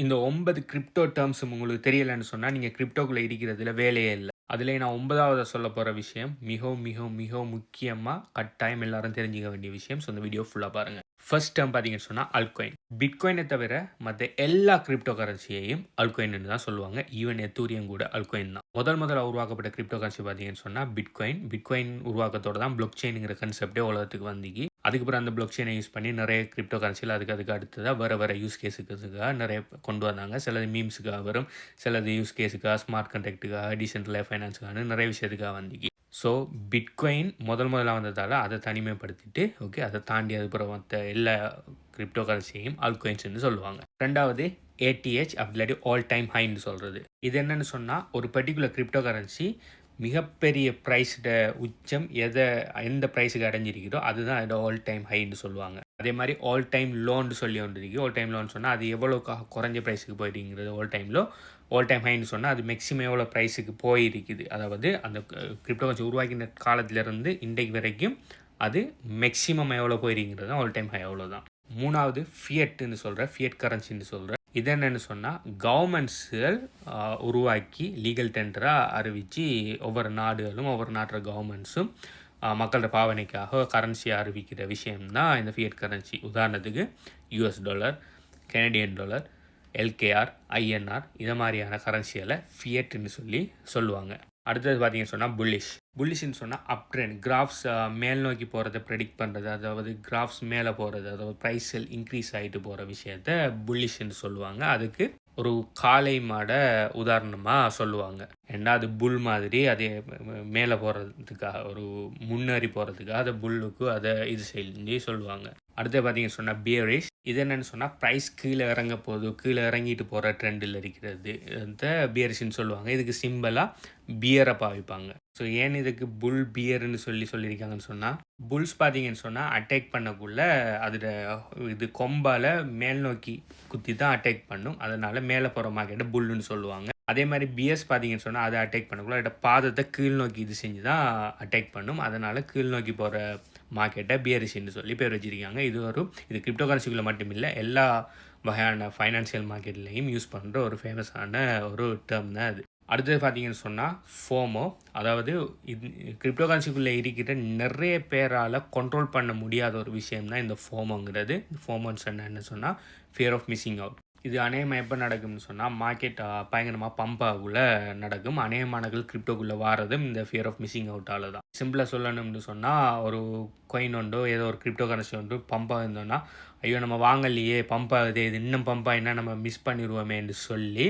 இந்த 9 கிரிப்டோ டெர்ம்ஸும் உங்களுக்கு தெரியலன்னு சொன்னா, நீங்க கிரிப்டோக்குள்ள இருக்கிறதுல வேலையே இல்ல. அதிலேயும் நான் 9வதா சொல்லப் போற விஷயம் மிகவும் முக்கியமா கட்டாயம் எல்லாரும் தெரிஞ்சுக்க வேண்டிய விஷயம். ஸோ இந்த வீடியோ ஃபுல்லா பாருங்க. ஃபர்ஸ்ட் டெர்ம் பார்த்தீங்கன்னு சொன்னா அல்ட்காயின். பிட்காயினை தவிர மத்த எல்லா கிரிப்டோ கரன்சியையும் அல்ட்காயின்னு தான் சொல்லுவாங்க. ஈவன் எத்தூரியம் கூட அல்ட்காயின் தான். முதல்ல உருவாக்கப்பட்ட கிரிப்டோ கரன்சி பார்த்தீங்கன்னு சொன்னா பிட்காயின். பிட்காயின் உருவாக்கத்தோட தான் ப்ளாக் செயின்ங்கிற கான்செப்டே உலகத்துக்கு வந்தீங்க. அதுக்கப்புறம் அந்த ப்ளாக் செயினை யூஸ் பண்ணி நிறைய கிரிப்டோ கரன்சியில் அதுக்கு அடுத்ததாக வேற யூஸ் கேஸுக்காக நிறைய கொண்டு வந்தாங்க. சிலது மீம்ஸுக்காக வரும், சிலது யூஸ் கேஸுக்காக, ஸ்மார்ட் கான்ட்ராக்ட்டுக்காக, டீசென்ட்ரலைஸ் ஃபைனான்ஸுக்காக நிறைய விஷயத்துக்காக வந்தீங்க. ஸோ பிட்காயின் முதல்ல வந்ததால் அதை தனிமைப்படுத்திட்டு ஓகே அதை தாண்டி அதுக்கப்புறம் மற்ற எல்லா கிரிப்டோ கரன்சியையும் ஆல்ட்காயின்ஸ்னு சொல்லுவாங்க. ரெண்டாவது ஏடிஹெச் அப்படி இல்லாட்டி ஆல் டைம் ஹைன்னு சொல்கிறது. இது என்னன்னு சொன்னால் ஒரு பர்டிகுலர் கிரிப்டோ கரன்சி மிகப்பெரிய ப்ரைஸ்ட உச்சம் எந்த ப்ரைஸுக்கு அடைஞ்சிருக்கிறோ அதுதான் அதோட ஆல் டைம் ஹைன்னு சொல்லுவாங்க. அதே மாதிரி ஆல் டைம் லோன்னு சொல்லி ஒன்று இருக்குது. ஆல் டைம் லோன்னு சொன்னால் அது எவ்வளோ குறைஞ்ச ப்ரைஸுக்கு போயிடுங்கிறது ஆல் டைமில். ஆல் டைம் ஹைன்னு சொன்னால் அது மேக்ஸிமம் எவ்வளோ ப்ரைஸுக்கு போயிருக்குது. அதாவது அந்த கிரிப்டோ கரன்சி உருவாக்கின காலத்திலேருந்து இன்றைக்கு வரைக்கும் அது மேக்ஸிமம் எவ்வளோ போயிருங்கிறது தான் ஆல் டைம் ஹை, அவ்வளோதான். மூணாவது ஃபியட்னு சொல்கிற ஃபியட் கரன்சின்னு சொல்கிற இது என்னென்னு சொன்னால் கவர்மெண்ட்ஸுகள் உருவாக்கி லீகல் டெண்டராக அறிவித்து ஒவ்வொரு நாடுகளும் ஒவ்வொரு நாட்டோட கவர்மெண்ட்ஸும் மக்களோட பாவனைக்காக கரன்சியை அறிவிக்கிற விஷயம்தான் இந்த ஃபியட் கரன்சி. உதாரணத்துக்கு US dollar, Canadian dollar, LKR, INR இதை மாதிரியான கரன்சிகளை ஃபியட்னு சொல்லுவாங்க. அடுத்தது பார்த்தீங்கன்னு சொன்னால் புல்லிஷ்ன்னு சொன்னால் அப் ட்ரெண்ட் கிராஃப்ஸ் மேல் நோக்கி போகிறத ப்ரெடிக்ட் பண்ணுறது, அதாவது கிராஃப்ஸ் மேலே போகிறது, அதாவது ப்ரைஸில் இன்க்ரீஸ் ஆகிட்டு போகிற விஷயத்த புல்லிஷ்ன்னு சொல்லுவாங்க. அதுக்கு ஒரு காளை மாடை உதாரணமாக சொல்லுவாங்க. ஏன்னா அது புல் மாதிரி அதே மேலே போகிறதுக்காக ஒரு முன்னேறி போகிறதுக்காக அதை புல்லுக்கு அதை இது செஞ்சு சொல்லுவாங்க. அடுத்து பார்த்தீங்கன்னு சொன்னால் பியரிஷ். இது என்னென்னு சொன்னால் ப்ரைஸ் கீழே இறங்க போகுது, கீழே இறங்கிட்டு போகிற ட்ரெண்டில் இருக்கிறது இந்த பியரிஷ்ன்னு சொல்லுவாங்க. இதுக்கு சிம்பிளாக பியரை பாவிப்பாங்க. ஸோ ஏன் இதுக்கு புல் பியர்னு சொல்லியிருக்காங்கன்னு சொன்னால், புல்ஸ் பார்த்தீங்கன்னு சொன்னால் அட்டாக் பண்ணக்குள்ள அதில் இது கொம்பால் மேல் நோக்கி குத்தி தான் அட்டாக் பண்ணும். அதனால் மேலே போகிற மார்க்கெட்டை புல்லுன்னு சொல்லுவாங்க. அதே மாதிரி பிஎஸ் பார்த்தீங்கன்னு சொன்னால் அதை அட்டாக் பண்ணக்குள்ள அதோட பாதத்தை கீழ் நோக்கி இது செஞ்சு தான் அட்டாக் பண்ணும். அதனால் கீழ் நோக்கி போகிற மார்க்கெட்டை பியரிஷ்ன்னு சொல்லி பேர் வச்சுருக்காங்க. இது கிரிப்டோ கரன்சிக்குள்ளே மட்டும் இல்லை, எல்லா வகையான ஃபைனான்சியல் மார்க்கெட்லேயும் யூஸ் பண்ணுற ஒரு ஃபேமஸான ஒரு டேர்ம் தான் அது. அடுத்தது பார்த்தீங்கன்னு சொன்னால் ஃபோமோ, அதாவது இது கிரிப்டோ கரன்சிக்குள்ளே இருக்கிற நிறைய பேரால் கண்ட்ரோல் பண்ண முடியாத ஒரு விஷயம் தான் இந்த ஃபோமோங்கிறது. ஃபோமோன்னு சொன்னால் சொன்னால் ஃபியர் ஆஃப் மிஸ்ஸிங் அவுட். இது அநேகமாக எப்போ நடக்கும்னு சொன்னால் மார்க்கெட் பயங்கரமாக பம்பாகுள்ள நடக்கும். அநேகமானர்கள் கிரிப்டோக்குள்ளே வாரதும் இந்த ஃபியர் ஆஃப் மிஸ்ஸிங் அவுட்டால் தான். சிம்பிளாக சொல்லணும்னு சொன்னால் ஒரு காயின் ஒன்றோ ஏதோ ஒரு கிரிப்டோ கரன்சி ஒன்று பம்பாக இருந்தோன்னா ஐயோ நம்ம வாங்கலையே பம்பாகுதே, இது இன்னும் பம்பாயின்னா நம்ம மிஸ் பண்ணிடுவோமேன்னு சொல்லி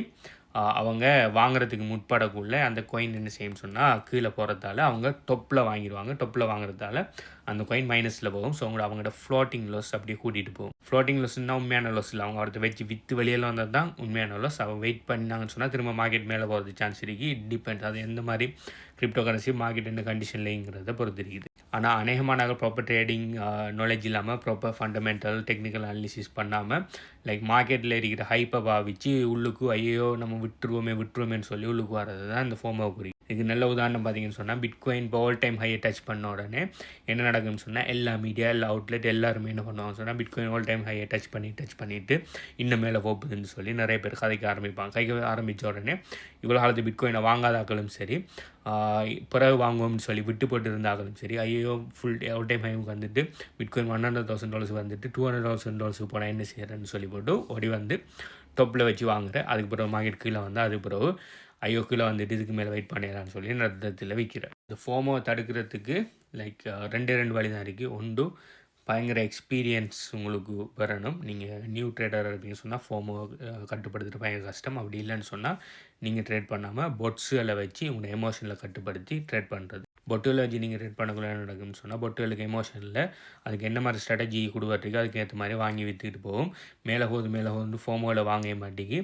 அவங்க வாங்குறதுக்கு முற்படக்குள்ள அந்த காயின் என்ன செய்யும்னு சொன்னால் கீழே போகிறதால அவங்க டொப்பில் வாங்கிடுவாங்க. டொப்பில் வாங்குறதால அந்த காயின் மைனஸில் போகும். ஸோ அவங்களோட ஃப்ளோட்டிங் லாஸ் அப்படியே கூட்டிகிட்டு போகும். ஃப்ளோட்டிங் லாஸ்னால் உண்மையான லாஸ் இல்லை, அவங்க அவர்கிட்ட வச்சு விற்று வெளியில் வந்தால் தான் உண்மையான லாஸ். அவங்க வெயிட் பண்ணாங்கன்னு சொன்னால் திரும்ப மார்க்கெட் மேலே போகிறது சான்ஸ் இருக்குது. இட் டிபெண்ட்ஸ், அது எந்த மாதிரி கிரிப்டோ கரன்சி மார்க்கெட் என்ன கண்டிஷன்லேங்கிறத பொறுத்து இருக்குது. ஆனால் அநேகமான ப்ராப்பர் ட்ரேடிங் நாலேஜ் இல்லாமல் ப்ராப்பர் ஃபண்டமெண்டல் டெக்னிக்கல் அனாலிசிஸ் பண்ணாமல் லைக் மார்க்கெட்டில் இருக்கிற ஹைப்பை பாவிச்சு உள்ளுக்கு ஐயோ நம்ம விட்டுருவோமேன்னு சொல்லி உள்ளுக்கு வர்றது தான் இந்த ஃபோமோ குறி. இதுக்கு நல்ல உதாரணம் பார்த்தீங்கன்னு சொன்னால் பிட்காயின் இப்போ ஆல் டைம் ஹையை டச் பண்ண உடனே என்ன நடக்கும்னு சொன்னால் எல்லா மீடியா எல்லா அவுட்லெட் எல்லாருமே என்ன பண்ணுவாங்க சொன்னால் பிட்காயின் ஆல் டைம் ஹையை டச் பண்ணிவிட்டு இன்னும் மேலே போகுதுன்னு சொல்லி நிறைய பேர் கதைக்க ஆரம்பித்த உடனே இவ்வளோ காலத்து பிட்காயினை வாங்காதாக்களும் சரி, பிறகு வாங்குவோம்னு சொல்லி விட்டு போட்டு இருந்தாலும் சரி, ஐயோ ஃபுல் ஆல் டைம் ஹைவுக்கு வந்துட்டு பிட்காயின் $100,000 வந்துட்டு $200,000 போனால் என்ன செய்யறேன்னு சொல்லி போட்டு ஓடி வந்து டொப்பில் வச்சு வாங்குறேன். அதுக்கு பிறகு மார்க்கெட் கீழே வந்து அதுக்கு பிறகு ஐயோ கீழே வந்துட்டு இதுக்கு மேலே வெயிட் பண்ணிடலான்னு சொல்லி நடத்தத்தில் விற்கிறேன். இந்த ஃபோமோ தடுக்கிறதுக்கு லைக் ரெண்டு வழி தான் இருக்குது. ஒன்று பயங்கர எக்ஸ்பீரியன்ஸ் உங்களுக்கு வரணும். நீங்கள் நியூ ட்ரேடர் இருப்பீங்க சொன்னால் ஃபோமோ கட்டுப்படுத்துகிற பயங்கர கஷ்டம். அப்படி இல்லைன்னு சொன்னால் நீங்கள் ட்ரேட் பண்ணாமல் பொட்ஸுகளை வச்சு உங்களை எமோஷனில் கட்டுப்படுத்தி ட்ரேட் பண்ணுறது. பொட்டுகளை வச்சு நீங்கள் ட்ரேட் பண்ணக்குள்ள என்ன நடக்கும்னு சொன்னால் பொட்டுகளுக்கு எமோஷனில் அதுக்கு என்ன மாதிரி ஸ்ட்ராட்டஜி கொடுக்கறதுக்கு அதுக்கு ஏற்ற மாதிரி வாங்கி விற்றுக்கிட்டு போகும். மேலே போகுது ஃபோமோவில் வாங்க மாட்டேங்கி,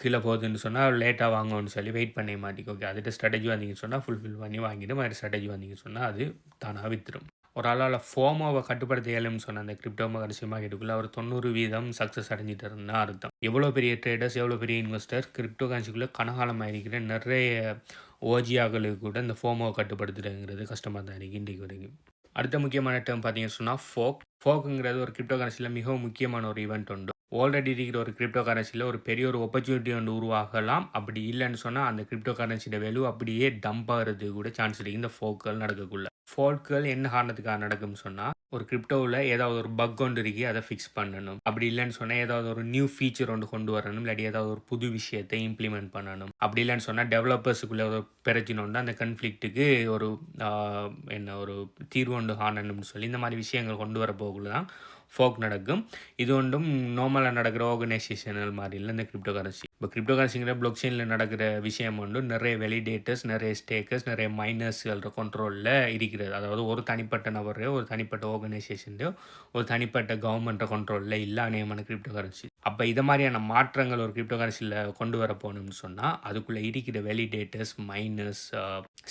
கீழே போகுதுன்னு சொன்னால் லேட்டாக வாங்கணும்னு சொல்லி வெயிட் பண்ண மாட்டேங்க. ஓகே அதுகிட்ட ஸ்ட்ராட்டஜி வந்தீங்கன்னு சொன்னால் ஃபுல்ஃபில் பண்ணி வாங்கிட்டு மாதிரி ஸ்ட்ராட்டஜி வந்தீங்கன்னு சொன்னால் அது தானாக விற்றுரும். ஒரு ஆளால் ஃபோமோவை கட்டுப்படுத்த இயலும்னு சொன்ன அந்த கிரிப்டோ கரன்சி மார்க்கெட்டுக்குள்ளே அவர் 90% சக்ஸஸ் அடைஞ்சிட்டு இருந்தால் அர்த்தம். எவ்வளோ பெரிய ட்ரேடர்ஸ், எவ்வளோ பெரிய இன்வெஸ்டர்ஸ் கிரிப்டோ கரன்சிக்குள்ளே கனகாலமாக இருக்கிற நிறைய ஓஜியாக்களுக்கு கூட இந்த ஃபோமோவை கட்டுப்படுத்துறதுங்கிறது கஷ்டமாக தான் இருக்குது இன்றைக்கு வரைக்கும். அடுத்த முக்கியமான டேர்ம் பார்த்தீங்கன்னு சொன்னால் ஃபோக்குங்கிறது ஒரு கிரிப்டோ கரன்சியில் மிகவும் முக்கியமான ஒரு ஈவெண்ட் உண்டு. ஆல்ரெடி இருக்கிற ஒரு கிரிப்டோ கரன்சியில் ஒரு பெரிய ஒரு ஆப்பர்ச்சுனிட்டி ஒன்று உருவாகலாம். அப்படி இல்லைன்னு சொன்னால் அந்த கிரிப்டோ கரன்சியோட வேல்யூ அப்படியே டம்ப் ஆகிறதுக்கு கூட சான்ஸ் இருக்குது இந்த ஃபோக்குகள் நடக்கக்குள்ள. ஃபோல்ட்கள் என்ன காரணத்துக்காக நடக்கும்னு சொன்னால் ஒரு கிரிப்டோவில் ஏதாவது ஒரு பக் ஒன்று இருக்கு அதை ஃபிக்ஸ் பண்ணணும். அப்படி இல்லைன்னு சொன்னால் ஏதாவது ஒரு நியூ ஃபீச்சர் ஒன்று கொண்டு வரணும், இல்லாட்டி ஏதாவது ஒரு புது விஷயத்தை இம்ப்ளிமெண்ட் பண்ணணும். அப்படி இல்லைன்னு சொன்னால் டெவலப்பர்ஸுக்குள்ளே ஒரு பிரச்சனை உண்டு, அந்த கன்ஃப்ளிக்ட்டுக்கு ஒரு ஒரு தீர்வு ஒன்று காணணும்னு சொல்லி இந்த மாதிரி விஷயங்கள் கொண்டு வர போகல தான் ஃபோக் நடக்கும். இது ஒன்றும் நார்மலாக நடக்கிற ஆர்கனைசேஷனல் மாதிரி இல்லை இந்த கிரிப்டோ கரன்சி. இப்போ கிரிப்டோ கரன்சிங்கிற பிளாக் செயினில் நடக்கிற விஷயம் வந்து நிறைய வெலிடேட்டர்ஸ், நிறைய ஸ்டேக்கர்ஸ், நிறைய மைனர்ஸ்கள கண்ட்ரோலில் இருக்கிறது. அதாவது ஒரு தனிப்பட்ட நபரையோ ஒரு தனிப்பட்ட ஆர்கனைசேஷன்லையோ ஒரு தனிப்பட்ட கவர்மெண்ட்டை கண்ட்ரோலில் இல்லை அநேகமான கிரிப்டோ கரன்சி. அப்போ இது மாதிரியான மாற்றங்கள் ஒரு கிரிப்டோ கரன்சியில் கொண்டு வர போகணும்னு சொன்னால் அதுக்குள்ளே இருக்கிற வெலிடேட்டர்ஸ், மைனர்ஸ்,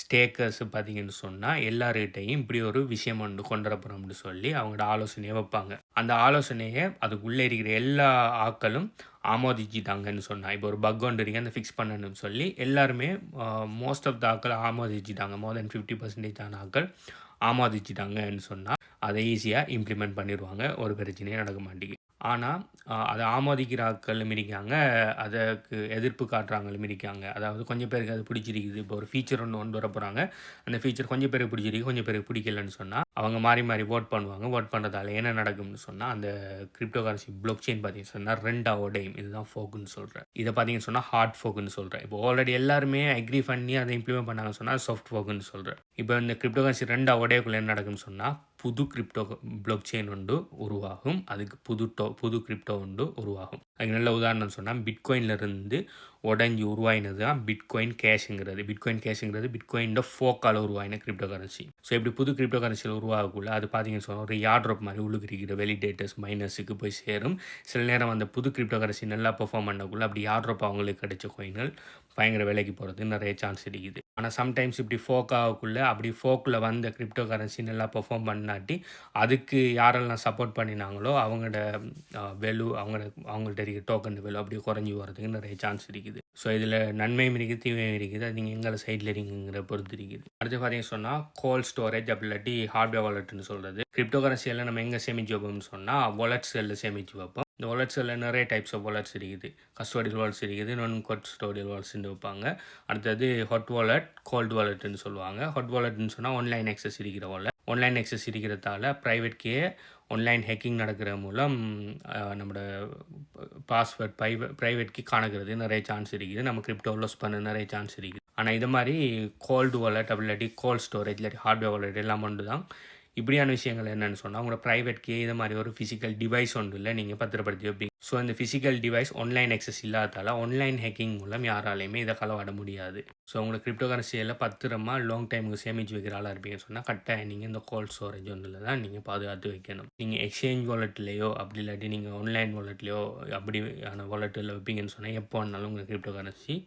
ஸ்டேக்கர்ஸ் பார்த்தீங்கன்னு சொன்னால் எல்லாருக்கிட்டையும் இப்படி ஒரு விஷயம் ஒன்று கொண்டு வரப்போகிறோம்னு சொல்லி அவங்களோட ஆலோசனையை வைப்பாங்க. அந்த ஆலோசனையை அதுக்குள்ளே இருக்கிற எல்லா ஆட்களும் ஆமோதிச்சிட்டாங்கன்னு சொன்னால், இப்போ ஒரு பக் ஒன்று இருக்கு அந்த ஃபிக்ஸ் பண்ணணும்னு சொல்லி எல்லாருமே மோஸ்ட் ஆஃப் த ஆட்கள் ஆமோதிச்சிட்டாங்க. மோர் தென் 50% ஆன ஆட்கள் ஆமோதிச்சிட்டாங்கன்னு சொன்னால் அதை ஈஸியாக இம்ப்ளிமெண்ட் பண்ணிடுவாங்க, ஒரு பிரச்சனையும் நடக்க மாட்டேங்குது. ஆனால் அதை ஆமோதிக்கிற ஆட்களும் இருக்காங்க, அதற்கு எதிர்ப்பு காட்டுறாங்களும் இருக்காங்க. அதாவது கொஞ்சம் பேருக்கு அது பிடிச்சிருக்குது. இப்போ ஒரு ஃபீச்சர் ஒன்று கொண்டு வர போகிறாங்க, அந்த ஃபீச்சர் கொஞ்சம் பேருக்கு பிடிச்சிருக்கு, கொஞ்சம் பேருக்கு பிடிக்கலன்னு சொன்னால் அவங்க மாறி மாறி ஓட் பண்ணுவாங்க. ஓட் பண்ணுறதால என்ன நடக்கும்னு சொன்னால் அந்த கிரிப்டோ கரன்சி பிளாக் செயின் பார்த்தீங்கன்னு சொன்னால் 2 உடையும். இதுதான் ஃபோக்குன்னு சொல்கிறேன். இதை பார்த்தீங்கன்னு சொன்னால் ஹார்ட் ஃபோக்குன்னு சொல்கிறேன். இப்போ ஆல்ரெடி எல்லாருமே அக்ரி பண்ணி அதை இம்ப்ளிமெண்ட் பண்ணாங்கன்னு சொன்னால் சாஃப்ட் ஃபோக்குன்னு சொல்கிறேன். இப்போ இந்த கிரிப்டோ கரன்சி 2 உடையக்குள்ளே என்ன நடக்கும்னு சொன்னால் புது கிரிப்டோ பிளாக் செயின் ஒன்று உருவாகும், அதுக்கு புது கிரிப்டோ ஒன்று உருவாகும். அதுக்கு நல்ல உதாரணம் சொன்னால் பிட்காயின்லேருந்து உடஞ்சி உருவாயினது தான் பிட்காயின் கேஷுங்கிறது. பிட்காயின் ஃபோக்கால் உருவாயின கிரிப்டோ கரன்சி. ஸோ இப்படி புது கிரிப்டோ கரன்சியில் உருவாகக்குள்ள அது பார்த்தீங்கன்னு சொன்னால் ஒரு யார்ட்ராப் மாதிரி உள்ளுக்கு இருக்கிற வெலிடேட்டர்ஸ், மைனர்ஸுக்கு போய் சேரும். சில நேரம் அந்த புது கிரிப்டோ கரன்சி நல்லா பெர்ஃபார்ம் பண்ணக்குள்ள அப்படி யார்ட்ராப் அவங்களுக்கு கிடைச்ச கோயின்கள் பயங்கர விலைக்கு போகிறது நிறைய சான்ஸ் இருக்குது. ஆனால் சம்டைம்ஸ் இப்படி ஃபோக் ஆகக்குள்ள அப்படி ஃபோக்கில் வந்த கிரிப்டோ கரன்சி நல்லா பெர்ஃபார்ம் பண்ணாட்டி அதுக்கு யாரெல்லாம் சப்போர்ட் பண்ணினாங்களோ அவங்களோட வேல்யூ, அவங்கள்ட்ட இருக்கிற டோக்கன் வேல்யூ அப்படியே குறைஞ்சி வரதுக்கு நிறைய சான்ஸ் இருக்குது. ஸோ இதில் நன்மையும் இருக்குது, தீமையும் இருக்குது. அது நீங்கள் எங்களை சைடில் இருக்கீங்கிற பொறுத்து இருக்குது. அடுத்து பார்த்தீங்கன்னு சொன்னால் கோல்ட் ஸ்டோரேஜ் அப்படி இல்லாட்டி ஹார்ட்வேர் வாலெட்னு சொல்கிறது. கிரிப்டோ கரன்சியெல்லாம் நம்ம எங்கே சேமிச்சு வைப்போம்னு சொன்னால் வாலெட்ஸ்களில் சேமிச்சு வைப்போம். இந்த வாலெட்ஸில் நிறைய டைப்ஸ் ஆஃப் வாலெட்ஸ் இருக்குது. கஸ்டோடியல் வாலெட்ஸ் இருக்குது, நான் கஸ்டோடியல் வாலெட்ஸ்ன்னு வைப்பாங்க. அடுத்தது ஹாட் வாலெட், கோல்டு வாலெட்னு சொல்லுவாங்க. ஹாட் வாலெட்னு சொன்னால் ஆன்லைன் ஆக்சஸ் இருக்கிற வாலெட். ஆன்லைன் ஆக்சஸ் இருக்கிறதால ப்ரைவேட் கே ஆன்லைன் ஹேக்கிங் நடக்கிற மூலம் நம்மளோட பாஸ்வேர்ட் ப்ரைவேட் கீ காணக்கிறது நிறைய சான்ஸ் இருக்குது. நம்ம கிரிப்டோ லாஸ் பண்ண நிறைய சான்ஸ் இருக்குது. ஆனால் இது மாதிரி கோல்டு வாலெட் அப்படி இல்லாட்டி கோல்ட் ஸ்டோரேஜ் இல்லாட்டி ஹார்ட்வேர் வாலெட் எல்லாம் ஒன்று தான். இப்படியான விஷயங்கள் என்னென்னு சொன்னால் உங்களோட ப்ரைவேட் கே இது மாதிரி ஒரு ஃபிசிக்கல் டிவைஸ் ஒன்று இல்லை நீங்கள் பத்திரப்படுத்தி வைப்பீங்க. ஸோ இந்த ஃபிசிக்கல் டிவைஸ் ஆன்லைன் ஆக்சஸ் இல்லாதால ஆன்லைன் ஹேக்கிங் மூலம் யாராலையுமே இதை களவாட முடியாது. ஸோ உங்களை கிரிப்டோ கரன்சியில் பத்திரமா லாங் டைமுக்கு சேமித்து வைக்கிற ஆளாக இருப்பீங்கன்னு சொன்னால் கட்டாயம் நீங்கள் இந்த கோல்ட் ஸ்டோரேஜ் ஒன்றில் தான் நீங்கள் பாதுகாத்து வைக்கணும். நீங்கள் எக்ஸ்சேஞ்ச் வாலெட்லேயோ அப்படி இல்லாட்டி நீங்கள் ஆன்லைன் வாலெட்லேயோ அப்படியான வாலெட்டில் வைப்பீங்கன்னு சொன்னால் எப்போ வேணாலும் உங்கள் கிரிப்டோ கரன்சி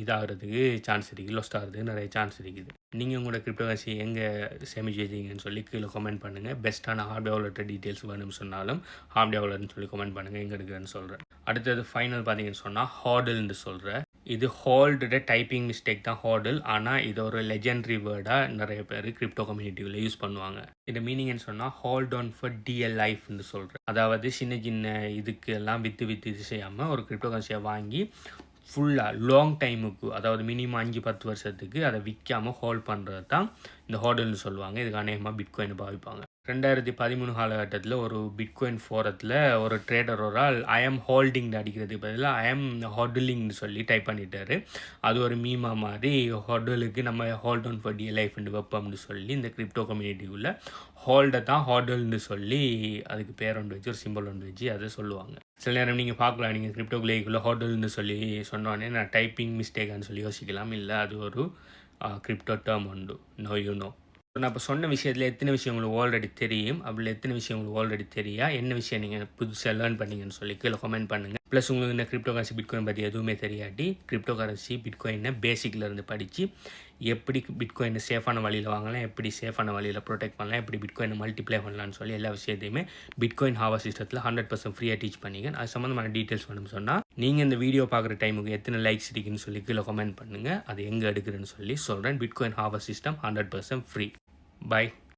இதாகிறதுக்கு சான்ஸ் இருக்குது, லாஸ்ட் ஆகிறதுக்கு நிறைய சான்ஸ் இருக்குது. நீங்கள் உங்களோட கிரிப்டோ கரன்சி எங்கே சேமிச்சு வச்சிங்கன்னு சொல்லி கீழே கமெண்ட் பண்ணுங்கள். பெஸ்ட்டான ஹார்ட்வேர் வாலெட் டீட்டெயில்ஸ் வேணும்னு சொன்னாலும் ஹார்ட்வேர் வாலெட்னு சொல்லி கமெண்ட் பண்ணுங்கள், எங்கே எடுக்கிறேன்னு சொல்கிறேன். அடுத்தது ஃபைனல் பார்த்தீங்கன்னு சொன்னால் ஹார்டில்னு சொல்கிறேன். இது ஹோல்டு டைப்பிங் மிஸ்டேக் தான் ஹோர்டில். ஆனால் இது ஒரு லெஜெண்டரி வேர்டாக நிறைய பேர் கிரிப்டோ கம்யூனிட்டியில் யூஸ் பண்ணுவாங்க. இந்த மீனிங்னு சொன்னால் ஹோல்ட் ஆன் ஃபார் டிஎல் லைஃப்னு சொல்கிறேன். அதாவது சின்ன சின்ன இதுக்கு எல்லாம் விற்று இது செய்யாமல் ஒரு கிரிப்டோ கரன்சியை வாங்கி ஃபுல்லாக லாங் டைமுக்கு, அதாவது மினிமம் 5-10 வருஷத்துக்கு அதை விற்காமல் ஹோல்ட் பண்ணுறது தான் இந்த ஹோல்டுன்னு சொல்லுவாங்க. இதுக்கு அநேகமாக பிட்காயினை பாவிப்பாங்க. 2013 காலகட்டத்தில் ஒரு பிட்காயின் ஃபோரத்தில் ஒரு ட்ரேடர் ஒரு ஆள் ஐ எம் ஹோல்டிங் அடிக்கிறதுக்கு பதிலாக ஐ எம் ஹோல்டிங்னு சொல்லி டைப் பண்ணிட்டாரு. அது ஒரு மீமா மாதிரி ஹோல்டுலுக்கு நம்ம ஹோல்ட் ஆன் ஃபார் டிஎல் லைஃப்னு வைப்போம்னு சொல்லி இந்த கிரிப்டோ கம்யூனிட்டிக்குள்ளே ஹோல்டை தான் ஹோல்டுல்னு சொல்லி அதுக்கு பேர் ஒன்று வச்சு ஒரு சிம்பிள் ஒன்று வச்சு அதை சொல்லுவாங்க. சில நேரம் நீங்கள் பார்க்கலாம், நீங்கள் கிரிப்டோக்குள்ளேக்குள்ளே ஹோல்டுல்னு சொல்லி சொன்னோன்னே நான் டைப்பிங் மிஸ்டேக்கான்னு சொல்லி யோசிக்கலாம். இல்லை, அது ஒரு கிரிப்டோ டேர்ம் உண்டு. No you know. நான் இப்போ சொன்ன விஷயத்தில் எத்தனை விஷயம் உங்களுக்கு ஆல்ரெடி தெரியும், அப்படி எத்தனை விஷயம் உங்களுக்கு ஆல்ரெடி தெரியா, என்ன விஷயம் நீங்கள் புதுசாக லேர்ன் பண்ணீங்கன்னு சொல்லி கீழே கமெண்ட் பண்ணுங்கள். ப்ளஸ் உங்களுக்கு இந்த கிரிப்டோ கரன்சி பிட்காயின் பற்றி எதுவுமே தெரியாட்டி கிரிப்டோ கரன்சி பிட்காயினை பேசிக்லேருந்து படித்து எப்படி பிட்காயினை சேஃபான வழியில் வாங்கலாம், எப்படி சேஃபான வழியில் ப்ரொடெக்ட் பண்ணலாம், எப்படி பிட்காயினை மல்டிப்ளை பண்ணலான்னு சொல்லி எல்லா விஷயத்தையுமே பிட்காயின் ஹாவா சிஸ்டத்தில் 100% ஃப்ரீயாக டீச் பண்ணிங்க. அது சம்மந்தமான டீட்டெயில்ஸ் வேணும்னு சொன்னால் நீங்கள் இந்த வீடியோ பார்க்குற டைமுக்கு எத்தனை லைக்ஸ் இருக்குன்னு சொல்லி கீழே கமெண்ட் பண்ணுங்கள். அது எங்கே எடுக்கிறேன்னு சொல்லி சொல்கிறேன். Bitcoin ஹாவா system 100% free. Bye.